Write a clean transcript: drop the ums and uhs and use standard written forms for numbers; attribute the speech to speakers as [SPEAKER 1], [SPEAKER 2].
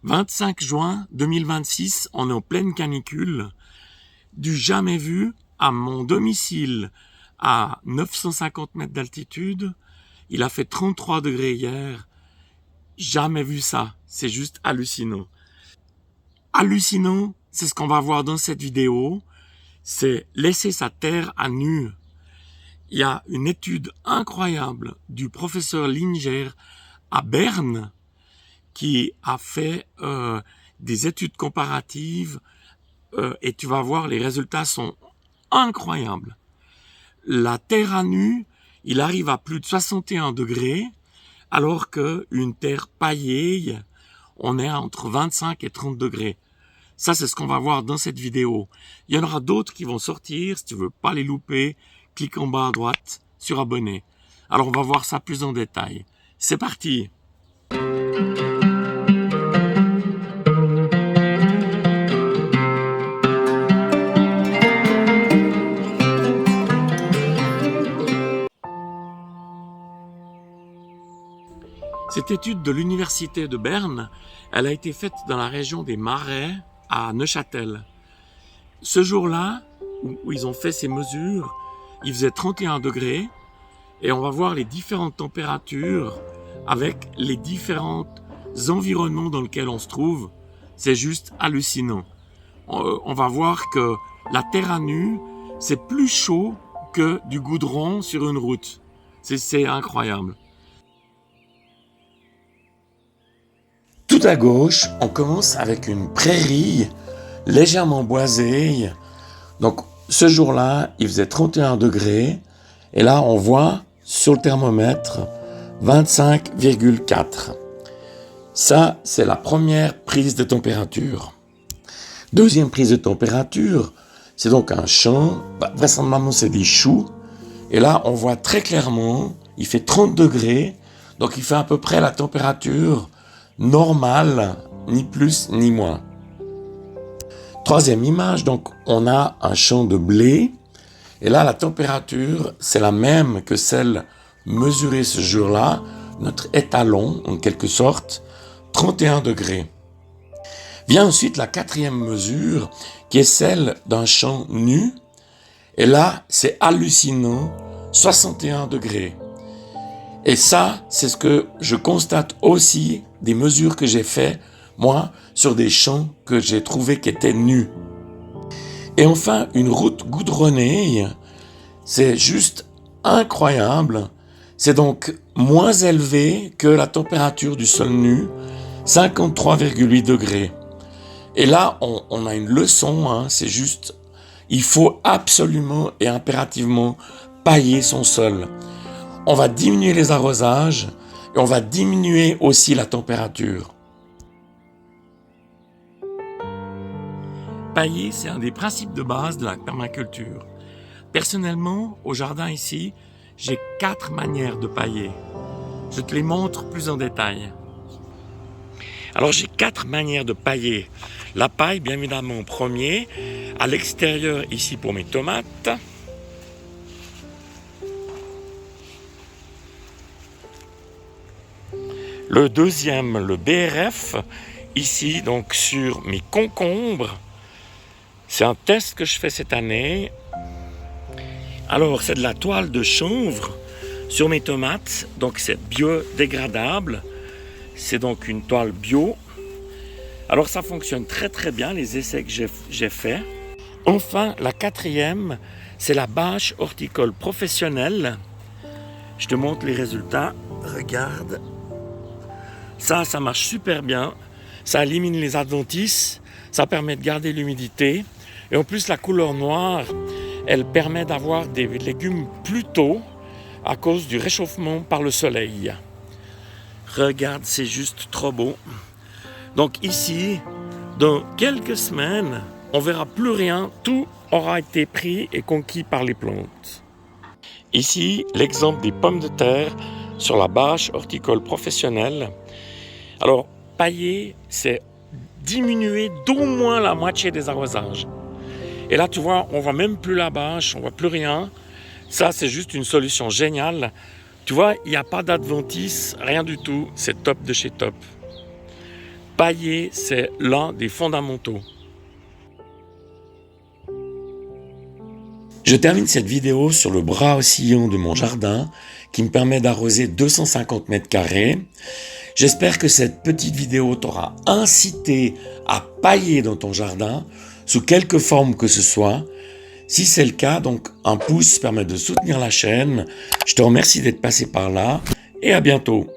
[SPEAKER 1] 25 juin 2026, on est en pleine canicule. Du jamais vu à mon domicile à 950 mètres d'altitude. Il a fait 33 degrés hier. Jamais vu ça. C'est juste hallucinant. Hallucinant, c'est ce qu'on va voir dans cette vidéo. C'est laisser sa terre à nu. Il y a une étude incroyable du professeur Linger à Berne qui a fait des études comparatives et tu vas voir, les résultats sont incroyables. La terre à nu, il arrive à plus de 61 degrés, alors qu'une terre paillée, on est entre 25 et 30 degrés. Ça, c'est ce qu'on va voir dans cette vidéo. Il y en aura d'autres qui vont sortir. Si tu veux pas les louper, clique en bas à droite sur abonner. Alors, on va voir ça plus en détail. C'est parti! Cette étude de l'université de Berne, elle a été faite dans la région des Marais à Neuchâtel. Ce jour-là, où ils ont fait ces mesures, il faisait 31 degrés et on va voir les différentes températures avec les différents environnements dans lesquels on se trouve. C'est juste hallucinant. On va voir que la terre à nu, c'est plus chaud que du goudron sur une route. C'est incroyable. Tout à gauche, on commence avec une prairie légèrement boisée. Donc, ce jour-là, il faisait 31 degrés. Et là, on voit sur le thermomètre 25,4. Ça, c'est la première prise de température. Deuxième prise de température, c'est donc un champ. Vraisemblablement, c'est des choux. Et là, on voit très clairement, il fait 30 degrés. Donc, il fait à peu près la température normale, ni plus ni moins. Troisième image, donc on a un champ de blé, et là la température c'est la même que celle mesurée ce jour-là, notre étalon en quelque sorte, 31 degrés. Vient ensuite la quatrième mesure qui est celle d'un champ nu, et là c'est hallucinant, 61 degrés. Et ça, c'est ce que je constate aussi des mesures que j'ai fait, moi, sur des champs que j'ai trouvé qui étaient nus. Et enfin, une route goudronnée, c'est juste incroyable. C'est donc moins élevé que la température du sol nu, 53,8 degrés. Et là, on a une leçon, hein, c'est juste, il faut absolument et impérativement pailler son sol. On va diminuer les arrosages et on va diminuer aussi la température. Pailler, c'est un des principes de base de la permaculture. Personnellement, au jardin ici, j'ai 4 manières de pailler. Je te les montre plus en détail. Alors, j'ai 4 manières de pailler. La paille, bien évidemment, en premier. À l'extérieur, ici, pour mes tomates. Le deuxième, le BRF, ici, donc sur mes concombres. C'est un test que je fais cette année. Alors, c'est de la toile de chanvre sur mes tomates. Donc, c'est biodégradable. C'est donc une toile bio. Alors, ça fonctionne très, très bien, les essais que j'ai faits. Enfin, la quatrième, c'est la bâche horticole professionnelle. Je te montre les résultats. Regarde. Ça marche super bien. Ça élimine les adventices. Ça permet de garder l'humidité. Et en plus, la couleur noire, elle permet d'avoir des légumes plus tôt à cause du réchauffement par le soleil. Regarde, c'est juste trop beau. Donc ici, dans quelques semaines, on verra plus rien. Tout aura été pris et conquis par les plantes. Ici, l'exemple des pommes de terre sur la bâche horticole professionnelle. Alors, pailler, c'est diminuer d'au moins la moitié des arrosages. Et là, tu vois, on voit même plus la bâche, on voit plus rien. Ça, c'est juste une solution géniale. Tu vois, il n'y a pas d'adventice, rien du tout. C'est top de chez top. pailler, c'est l'un des fondamentaux. Je termine cette vidéo sur le bras oscillant de mon jardin qui me permet d'arroser 250 mètres carrés. J'espère que cette petite vidéo t'aura incité à pailler dans ton jardin sous quelque forme que ce soit. Si c'est le cas, donc un pouce permet de soutenir la chaîne. Je te remercie d'être passé par là et à bientôt.